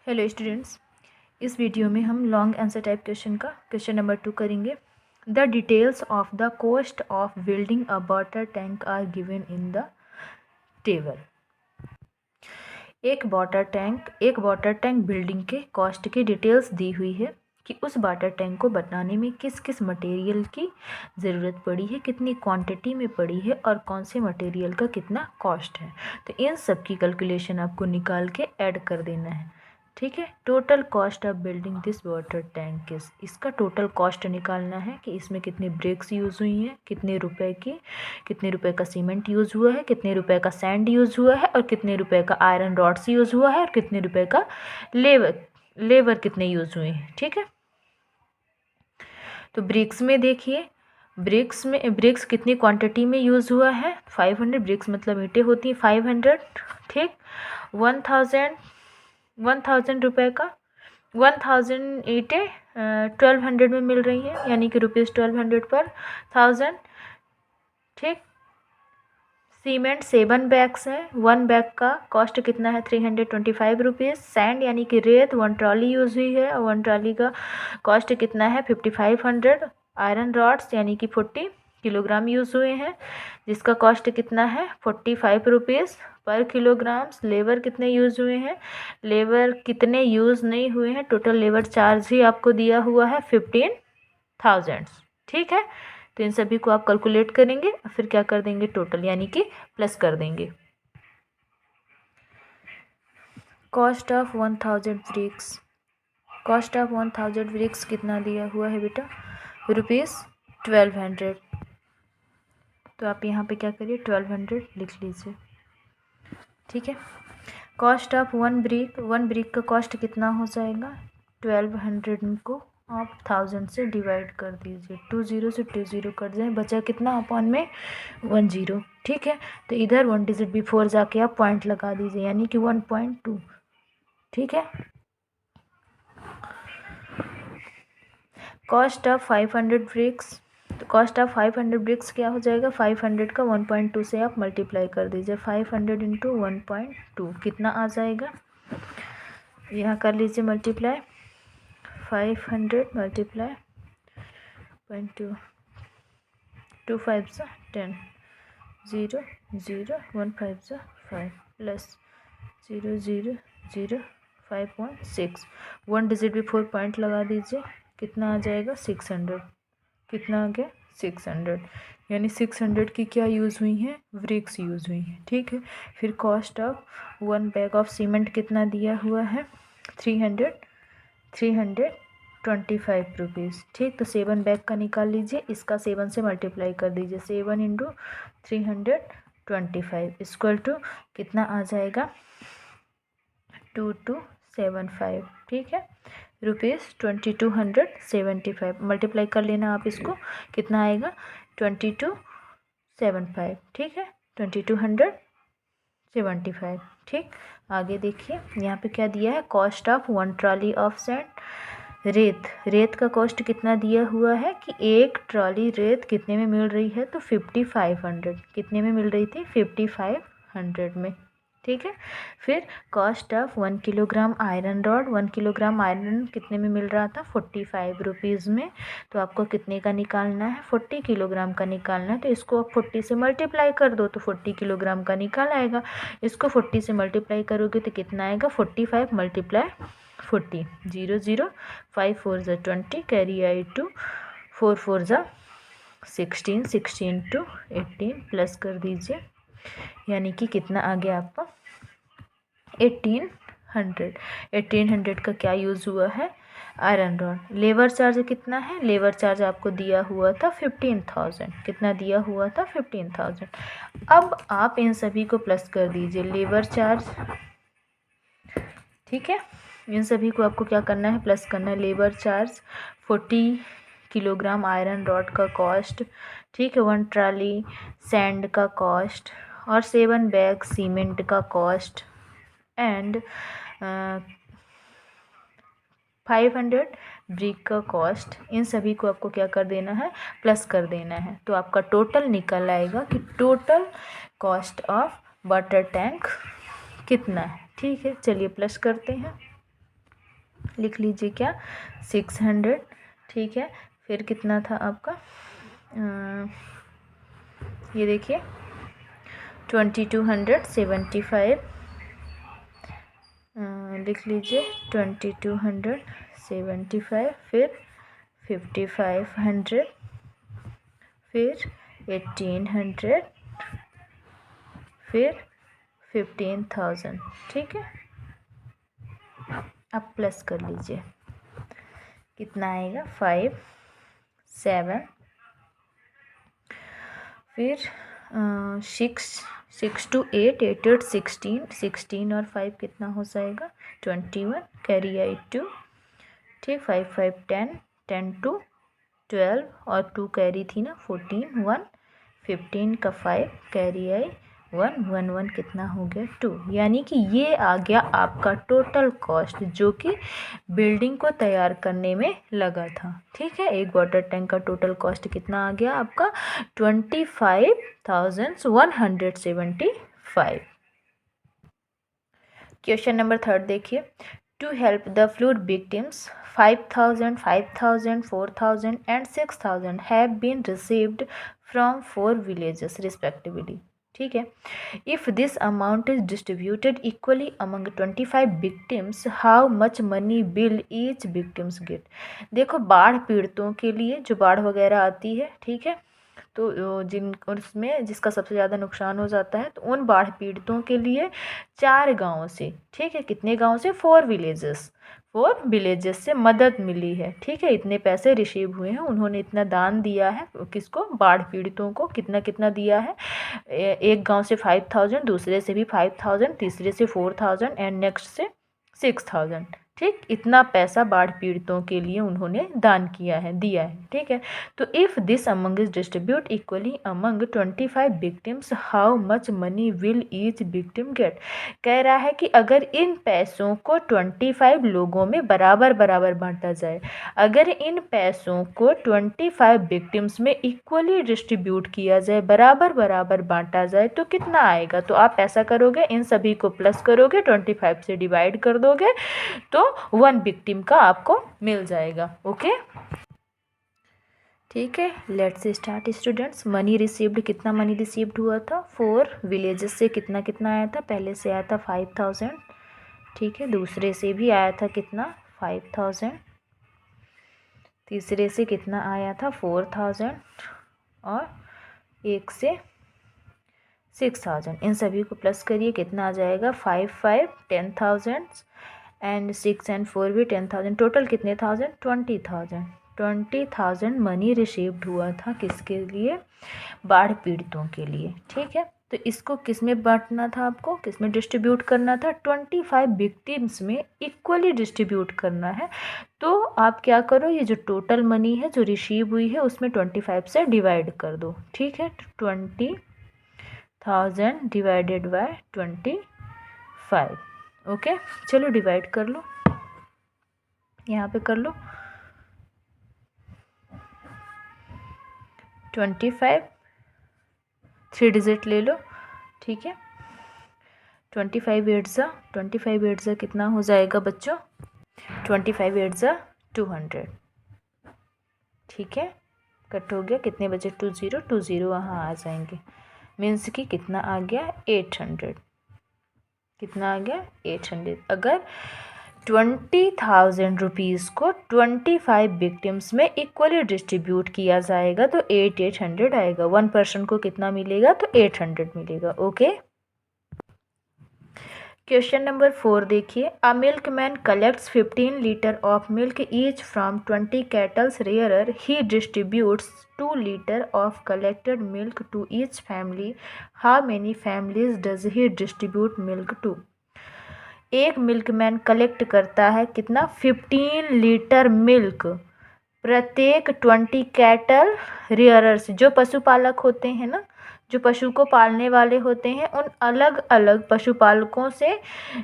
Hello students, इस video में हम लॉन्ग आंसर टाइप क्वेश्चन का क्वेश्चन नंबर 2 करेंगे। The details of the cost of building a water tank are given in the table. एक water tank building के cost की details दी हुई है कि उस वाटर टैंक को बनाने में किस किस मटेरियल की ज़रूरत पड़ी है, कितनी क्वांटिटी में पड़ी है और कौन से मटेरियल का कितना कॉस्ट है। तो इन सब की कैलकुलेशन आपको निकाल के ऐड कर देना है। ठीक है, total cost of building this water tank is, इसका टोटल कॉस्ट निकालना है कि इसमें कितनी ब्रिक्स यूज़ हुई हैं, कितने रुपए का सीमेंट यूज़ हुआ है, कितने रुपए का सैंड यूज़ हुआ है और कितने रुपए का आयरन रॉड्स यूज़ हुआ है और कितने रुपए का लेबर कितने यूज़ हुए हैं। ठीक है, तो ब्रिक्स में देखिए, ब्रिक्स कितनी क्वांटिटी में यूज़ हुआ है, 500 ब्रिक्स मतलब ईंटें होती हैं 500। ठीक, 1000 रुपये का 1000 ईंटें 1200 में मिल रही हैं, यानी कि ₹1200 पर 1000। ठीक, सीमेंट 7 बैग्स हैं, 1 बैग का कॉस्ट कितना है 325 रुपीज़। सैंड यानी कि रेत 1 ट्रॉली यूज़ हुई है और 1 ट्रॉली का कॉस्ट कितना है 5500। आयरन रॉड्स यानी कि 40 किलोग्राम यूज़ हुए हैं, जिसका कॉस्ट कितना है 45 रुपीज़ पर किलोग्राम। लेबर कितने यूज़ हुए हैं, लेबर कितने यूज़ नहीं हुए हैं, टोटल लेबर चार्ज ही आपको दिया हुआ है 15,000। ठीक है, तो इन सभी को आप कैलकुलेट करेंगे और फिर क्या कर देंगे टोटल, यानी कि प्लस कर देंगे। Cost of 1000 bricks, cost of 1000 bricks कितना दिया हुआ है बेटा, ₹1200। तो आप यहाँ पे क्या करिए 1200 लिख लीजिए। ठीक है, कॉस्ट ऑफ 1 ब्रिक का कॉस्ट कितना हो जाएगा, 1200 को आप 1000 से डिवाइड कर दीजिए, 20 से 20 कट जाए, बचा कितना अपॉन में 10। ठीक है, तो इधर 1 डिजिट बिफोर जाके आप पॉइंट लगा दीजिए, यानी कि 1.2। ठीक है, कॉस्ट ऑफ 500 ब्रिक्स, तो कॉस्ट ऑफ 500 ब्रिक्स क्या हो जाएगा, 500 का 1.2 से आप मल्टीप्लाई कर दीजिए, 500 इंटू 1.2 कितना आ जाएगा, यहाँ कर लीजिए मल्टीप्लाई, 500 मल्टीप्लाई 0.2, 2 5 सा 10, 0 0 1 5 सा 5 प्लस 0 0 0 5.6, 1 डिजिट बिफोर पॉइंट लगा दीजिए, कितना आ जाएगा 600। कितना आ गया 600, यानी 600 की क्या यूज़ हुई हैं, ब्रिक्स यूज़ हुई हैं। ठीक है, फिर cost of 1 bag of cement कितना दिया हुआ है 325 रुपीज़। ठीक, तो 7 बैग का निकाल लीजिए, इसका 7 से मल्टीप्लाई कर दीजिए, 7 इंटू 325 इक्वल टू कितना आ जाएगा 2275। ठीक है, ₹2275 मल्टीप्लाई कर लेना आप इसको, कितना आएगा 2275। ठीक है, 2275। ठीक, आगे देखिए यहाँ पे क्या दिया है, cost of 1 trolley of sand, रेत का कॉस्ट कितना दिया हुआ है कि 1 ट्रॉली रेत कितने में मिल रही है, तो 5500। कितने में मिल रही थी 5500 में। ठीक है, फिर cost of 1 kilogram iron rod, 1 kilogram iron कितने में मिल रहा था 45 रुपीज़ में। तो आपको कितने का निकालना है 40 किलोग्राम का निकालना है, तो इसको आप 40 से मल्टीप्लाई कर दो तो 40 किलोग्राम का निकाल आएगा। इसको 40 से मल्टीप्लाई करोगे तो कितना आएगा 45 मल्टीप्लाई 40, 0 0 5 4 ज़ा 20, कैरी आई 2, 4 4 ज़ा 16, 16 टू 18 प्लस कर दीजिए, यानी कि कितना आ गया आपका 1800। 1800 का क्या यूज़ हुआ है, आयरन रॉड। लेबर चार्ज कितना है, लेबर चार्ज आपको दिया हुआ था 15,000। कितना दिया हुआ था 15,000। अब आप इन सभी को प्लस कर दीजिए, लेबर चार्ज। ठीक है, इन सभी को आपको क्या करना है प्लस करना है, labour charge, 40 kilogram iron rod का कॉस्ट, ठीक है, 1 ट्राली सैंड का कॉस्ट और 7 बैग सीमेंट का कॉस्ट एंड 500 ब्रिक का कॉस्ट। इन सभी को आपको क्या कर देना है प्लस कर देना है, तो आपका टोटल निकल आएगा कि total cost of water tank कितना है। ठीक है, चलिए प्लस करते हैं। लिख लीजिए क्या 600, ठीक है। फिर कितना था आपका ये देखिए 2275, लिख लीजिए 2275, फिर 5500, फिर 1800, फिर 15000, ठीक है। अब प्लस कर लीजिए कितना आएगा 5 7, फिर 6 to 8 8 8 16 और 5 कितना हो जाएगा 21, कैरी आई 2, ठीक। 5 5 10 10 to 12 और 2 कैरी थी ना 14 1, 15 का 5 कैरी आई 1 1 1 कितना हो गया 2। यानी कि ये आ गया आपका टोटल कॉस्ट जो कि बिल्डिंग को तैयार करने में लगा था, ठीक है। एक वाटर टैंक का टोटल कॉस्ट कितना आ गया आपका 25,175। क्वेश्चन नंबर 3 देखिए, to help the flood victims 5,000 5,000 4,000 and 6,000 have been received from 4 villages respectively, ठीक है। If this amount is distributed equally among 25 victims, how much money will each victims get. देखो बाढ़ पीड़ितों के लिए जो बाढ़ वगैरह आती है, ठीक है, तो जिन उसमें जिसका सबसे ज़्यादा नुकसान हो जाता है, तो उन बाढ़ पीड़ितों के लिए 4 गाँव से, ठीक है, कितने गाँव से 4 विलेजेस से मदद मिली है, ठीक है। इतने पैसे रिसीव हुए हैं, उन्होंने इतना दान दिया है किसको बाढ़ पीड़ितों को, कितना कितना दिया है। एक गांव से 5,000, दूसरे से भी 5,000, तीसरे से 4,000 एंड नेक्स्ट से 6,000, ठीक। इतना पैसा बाढ़ पीड़ितों के लिए उन्होंने दान किया है, दिया है, ठीक है। तो if this among is distribute equally among 25 victims, how much money will each victim get. कह रहा है कि अगर इन पैसों को 25 लोगों में बराबर बराबर बांटा जाए, अगर इन पैसों को 25 विक्टिम्स में इक्वली डिस्ट्रीब्यूट किया जाए, बराबर बराबर बांटा जाए, तो कितना आएगा। तो आप ऐसा करोगे, इन सभी को प्लस करोगे, 25 से डिवाइड कर दोगे, तो 1 विक्टिम का आपको मिल जाएगा, ओके, ठीक है। Let's start students. Money received, कितना मनी रिसीव्ड हुआ था 4 विलेजेस से, कितना कितना आया था, पहले से आया था 5,000, ठीक है, दूसरे से भी आया था कितना 5,000, तीसरे से कितना आया था 4,000, और एक से 6,000। इन सभी को प्लस करिए, कितना आ जाएगा 5 5 10,000 एंड 6 एंड 4 भी 10,000, टोटल कितने 20,000 मनी रिसीव्ड हुआ था, किसके लिए, बाढ़ पीड़ितों के लिए, ठीक है। तो इसको किस में बांटना था आपको, किस में डिस्ट्रीब्यूट करना था, 25 विक्टिम्स में इक्वली डिस्ट्रीब्यूट करना है। तो आप क्या करो, ये जो टोटल मनी है जो रिसीव हुई है उसमें 25 से डिवाइड कर दो, ठीक है। 20,000 डिवाइडेड बाय 25, ओके। चलो डिवाइड कर लो, यहाँ पे कर लो 25, 3 डिजिट ले लो, ठीक है। 25 8 ज़ा कितना हो जाएगा बच्चों, 25 8 ज़ा 200, ठीक है। कट हो गया, कितने बचे 20 वहाँ आ जाएंगे, मीन्स कि कितना आ गया 800, कितना आ गया 800। अगर 20,000 रुपीज़ को 25 विक्टिम्स में इक्वली डिस्ट्रीब्यूट किया जाएगा तो 800 आएगा। 1 पर्सन को कितना मिलेगा, तो 800 मिलेगा, ओके। क्वेश्चन नंबर 4 देखिए, a milkman collects 15 litre of milk each from 20 cattles rearer, he distributes 2 litre of collected milk to each family, how many families does he distribute milk to. एक milkman collect करता है कितना 15 litre milk, प्रत्येक 20 cattle rearers, जो पशुपालक होते हैं ना, जो पशु को पालने वाले होते हैं, उन अलग अलग पशुपालकों से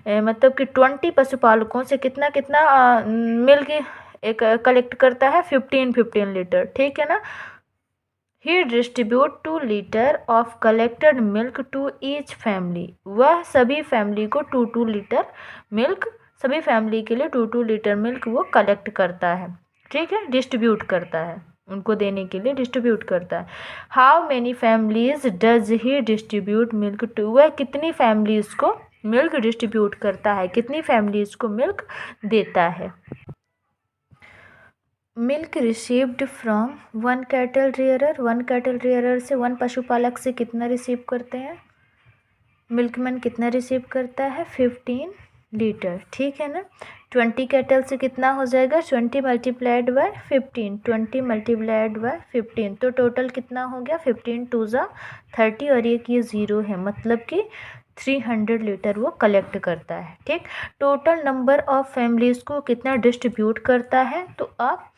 मतलब कि 20 पशुपालकों से कितना कितना मिल्क एक कलेक्ट करता है 15 लीटर, ठीक है ना। He distribute 2 litre of collected milk to each family, वह सभी फैमिली को 2 लीटर मिल्क सभी फैमिली के लिए 2-2 लीटर मिल्क वो कलेक्ट करता है, ठीक है, डिस्ट्रीब्यूट करता है, उनको देने के लिए डिस्ट्रीब्यूट करता है। How many families does he distribute milk to, वह कितनी फैमिलीज को मिल्क डिस्ट्रीब्यूट करता है, कितनी फैमिलीज को मिल्क देता है। Milk received from 1 cattle rarer, 1 cattle rarer से 1 पशुपालक से कितना रिसीव करते हैं, मिल्कमैन कितना रिसीव करता है 15 लीटर, ठीक है ना। 20 कैटल से कितना हो जाएगा 20 मल्टीप्लाइड बाय 15, 20 मल्टीप्लाइड बाय 15, तो टोटल कितना हो गया 15 2 जा 30 और एक ये 0 है, मतलब कि 300 लीटर वो कलेक्ट करता है, ठीक। टोटल नंबर ऑफ फैमिलीज़ को कितना डिस्ट्रीब्यूट करता है, तो आप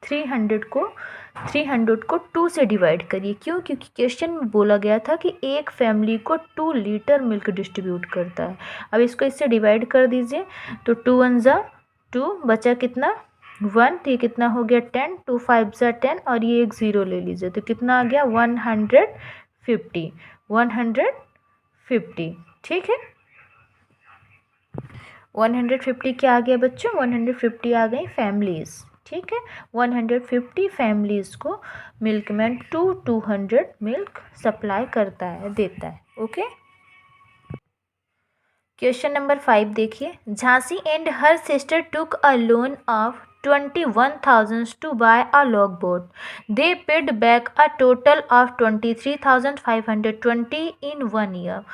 300 को 2 से डिवाइड करिए, क्यों, क्योंकि क्वेश्चन में बोला गया था कि एक फैमिली को 2 लीटर मिल्क डिस्ट्रीब्यूट करता है। अब इसको इससे डिवाइड कर दीजिए, तो 2 1 जा 2, बचा कितना 1, तो ये कितना हो गया 10, 2 5 जा 10 और ये एक 0 ले लीजिए, तो कितना आ गया 150, ठीक है। 150 क्या आ गया बच्चों, 150 आ गई फैमिलीज़, ठीक है। 150 फैमिलीज़ को मिल्कमैन 200 मिल्क सप्लाई करता है, देता है, ओके। क्वेश्चन नंबर 5 देखिए, Jhansi and her sister took a loan of 21,000 to buy a logboat. They paid back a total of 23,520 in 1 year.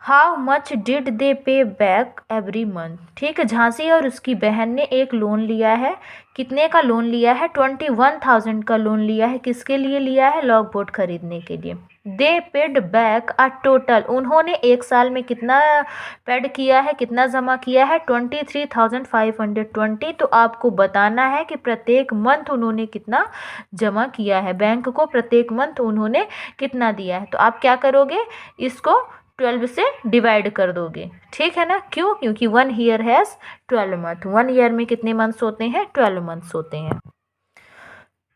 How much did they pay back every month? ठीक है, झांसी और उसकी बहन ने एक लोन लिया है, कितने का लोन लिया है 21,000 का लोन लिया है, किसके लिए लिया है, लॉग बोट खरीदने के लिए। दे पेड बैक अ टोटल, उन्होंने एक साल में कितना पेड किया है, कितना जमा किया है 23,520, तो आपको बताना है कि प्रत्येक मंथ उन्होंने कितना जमा किया है, बैंक को प्रत्येक मंथ उन्होंने कितना दिया है। तो आप क्या करोगे, इसको 12 से डिवाइड कर दोगे, ठीक है ना, क्यों, क्योंकि 1 ईयर हैज़ 12 मंथ, 1 ईयर में कितने मंथ्स होते हैं 12 मंथ्स होते हैं।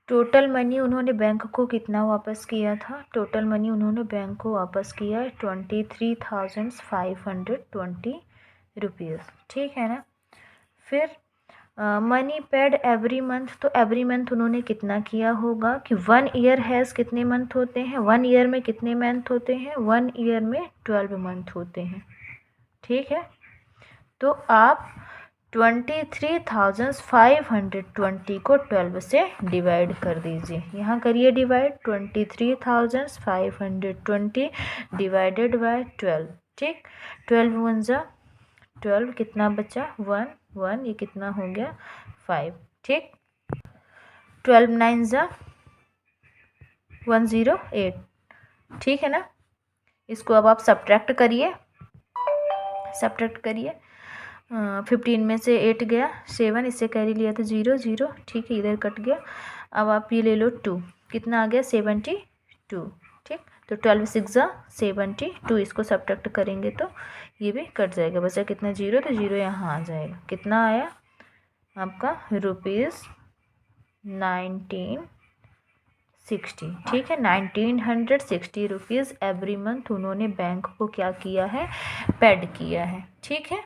टोटल मनी उन्होंने बैंक को कितना वापस किया था, टोटल मनी उन्होंने बैंक को वापस किया 23,520 रुपीज़, ठीक है ना। फिर मनी पेड एवरी मंथ, तो एवरी मंथ उन्होंने कितना किया होगा कि 1 ईयर हैज़ कितने मंथ होते हैं, 1 ईयर में कितने मंथ होते हैं, 1 ईयर में 12 मंथ होते हैं, ठीक है। तो आप 23,520 को 12 से डिवाइड कर दीजिए, यहाँ करिए डिवाइड, 23,520 डिवाइडेड बाय 12, ठीक। 12 1 जा 12, कितना बचा 1 1, ये कितना हो गया 5, ठीक। 12 9 जा 108, ठीक है ना। इसको अब आप सब्ट्रैक्ट करिए, 15 में से 8 गया 7, इससे कैरी लिया था 0 0, ठीक है, इधर कट गया। अब आप ये ले लो 2, कितना आ गया 72, ठीक। तो 12 6 जा 72, इसको सब्ट्रैक्ट करेंगे तो ये भी कट जाएगा, बचा कितना 0, तो 0 यहाँ आ जाएगा, कितना आया आपका ₹1960, ठीक है। 1960 रुपीज़ एवरी मंथ उन्होंने बैंक को क्या किया है, पेड किया है, ठीक है।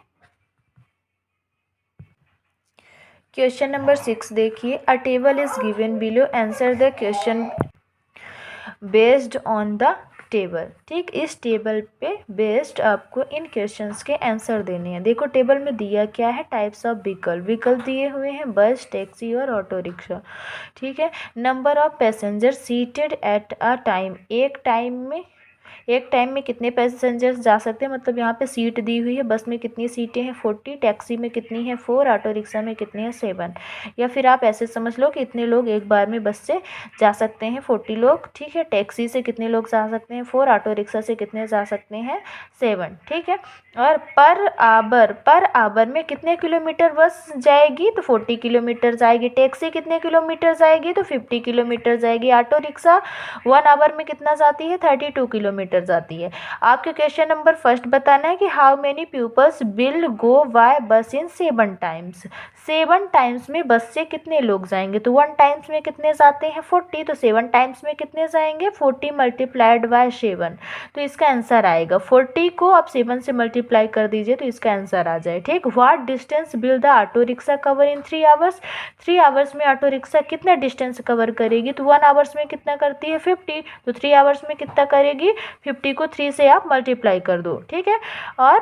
क्वेश्चन नंबर 6 देखिए, अ table is given below, answer the question based on the table, ठीक। इस टेबल पे बेस्ड आपको इन क्वेश्चंस के आंसर देने हैं। देखो टेबल में दिया क्या है, टाइप्स ऑफ व्हीकल दिए हुए हैं, बस, टैक्सी और ऑटो रिक्शा, ठीक है। Number of passenger seated at a time, एक टाइम में कितने पैसेंजर्स जा सकते हैं, मतलब यहाँ पे सीट दी हुई है, बस में कितनी सीटें हैं 40, टैक्सी में कितनी है 4, ऑटो रिक्शा में कितने हैं 7, या फिर आप ऐसे समझ लो कि इतने लोग एक बार में बस से जा सकते हैं 40 लोग, ठीक है। टैक्सी से कितने लोग जा सकते हैं 4, ऑटो रिक्शा से कितने जा सकते हैं 7, ठीक है। और पर आवर में कितने किलोमीटर बस जाएगी, तो 40 किलोमीटर जाएगी। टैक्सी कितने किलोमीटर जाएगी, तो 50 किलोमीटर जाएगी। ऑटो रिक्शा 1 आवर में कितना जाती है 32 किलोमीटर किलोमीटर जाती है। आपके क्वेश्चन नंबर फर्स्ट बताना है कि how many peoples will go by bus in 7 times. 7 times में बस से कितने लोग जाएंगे, तो 1 टाइम्स में कितने जाते हैं 40, तो 7 टाइम्स में कितने जाएंगे 40 मल्टीप्लाइड बाय 7, तो इसका आंसर आएगा 40 को आप 7 से मल्टीप्लाई कर दीजिए तो इसका आंसर आ जाए। ठीक, what distance will the auto rickshaw cover in 3 hours. 3 hours में ऑटो रिक्शा कितना डिस्टेंस कवर करेगी, तो 1 आवर्स में कितना करती है 50, तो 3 आवर्स में कितना करेगी 50 को 3 से आप मल्टीप्लाई कर दो। ठीक है, और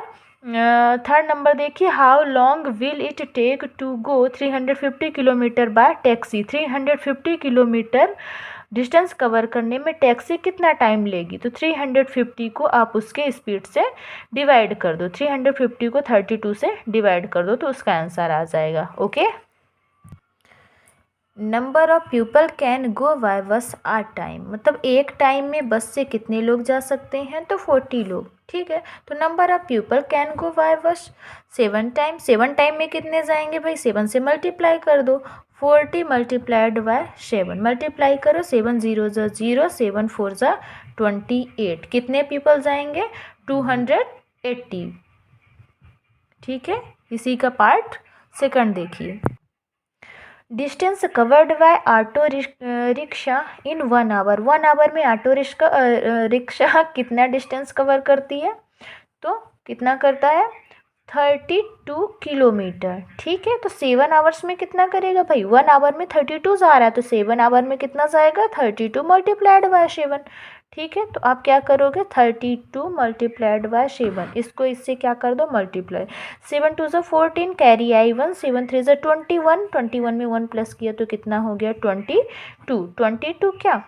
थर्ड नंबर देखिए, how long will it take to go 350 kilometre by taxi. 350 kilometre distance cover करने में टैक्सी कितना टाइम लेगी, तो 350 को आप उसके स्पीड से डिवाइड कर दो, 350 को 32 से डिवाइड कर दो तो उसका आंसर आ जाएगा। Okay, number of people can go by bus are time, मतलब एक टाइम में बस से कितने लोग जा सकते हैं, तो 40 लोग। ठीक है, तो number of people can go by bus 7 time. 7 time में कितने जाएंगे भाई, 7 से मल्टीप्लाई कर दो, 40 मल्टीप्लाइड बाय 7, मल्टीप्लाई करो, 7 0 ज़ा 0, 7 4 ज़ा 28, कितने पीपल जाएंगे 280। ठीक है, इसी का पार्ट सेकंड देखिए, distance covered by auto rickshaw in 1 hour. 1 hour में ऑटो रिक्शा कितना डिस्टेंस कवर करती है, तो कितना करता है 32 किलोमीटर। ठीक है, तो 7 आवर्स में कितना करेगा भाई, 1 आवर में 32 जा रहा है तो 7 आवर में कितना जाएगा 32 मल्टीप्लाइड बाय 7। ठीक है, तो आप क्या करोगे 32 मल्टीप्लाइड बाय 7, इसको इससे क्या कर दो मल्टीप्लाई, 7 2 ज़ा 14, कैरी आई 1, 7 3 ज़ा 21, 21 में 1 प्लस किया तो कितना हो गया 22, 22 क्या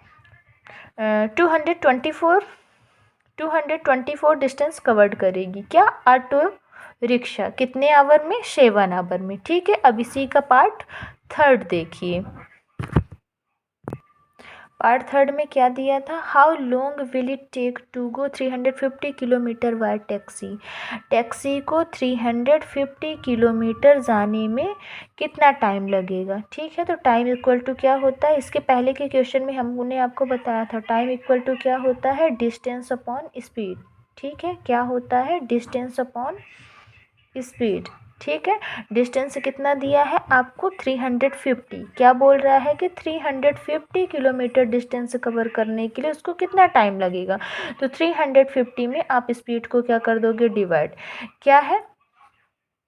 224 डिस्टेंस कवर्ड करेगी क्या ऑटो रिक्शा, कितने आवर में 7 आवर में। ठीक है, अब इसी का पार्ट थर्ड देखिए, पार्ट थर्ड में क्या दिया था, how long will it take to go 350 kilometre by taxi. Taxi को 350 किलोमीटर जाने में कितना टाइम लगेगा। ठीक है, तो टाइम इक्वल टू क्या होता है, इसके पहले के क्वेश्चन में हमने आपको बताया था टाइम इक्वल टू क्या होता है डिस्टेंस अपॉन स्पीड। ठीक है, क्या होता है डिस्टेंस अपॉन स्पीड। ठीक है, डिस्टेंस कितना दिया है आपको 350, क्या बोल रहा है कि 350 किलोमीटर डिस्टेंस कवर करने के लिए उसको कितना टाइम लगेगा, तो 350 में आप स्पीड को क्या कर दोगे डिवाइड, क्या है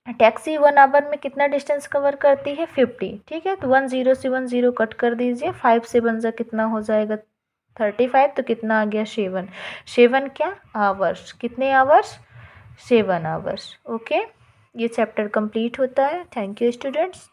टैक्सी 1 आवर में कितना डिस्टेंस कवर करती है 50। ठीक है, तो 1 0 से 1 0 कट कर दीजिए, 5 से 1 जा कितना हो जाएगा 35, तो कितना आ गया 7, 7 क्या आवर्स, कितने आवर्स 7 आवर्स। ओके, ये चैप्टर कंप्लीट होता है। Thank you students.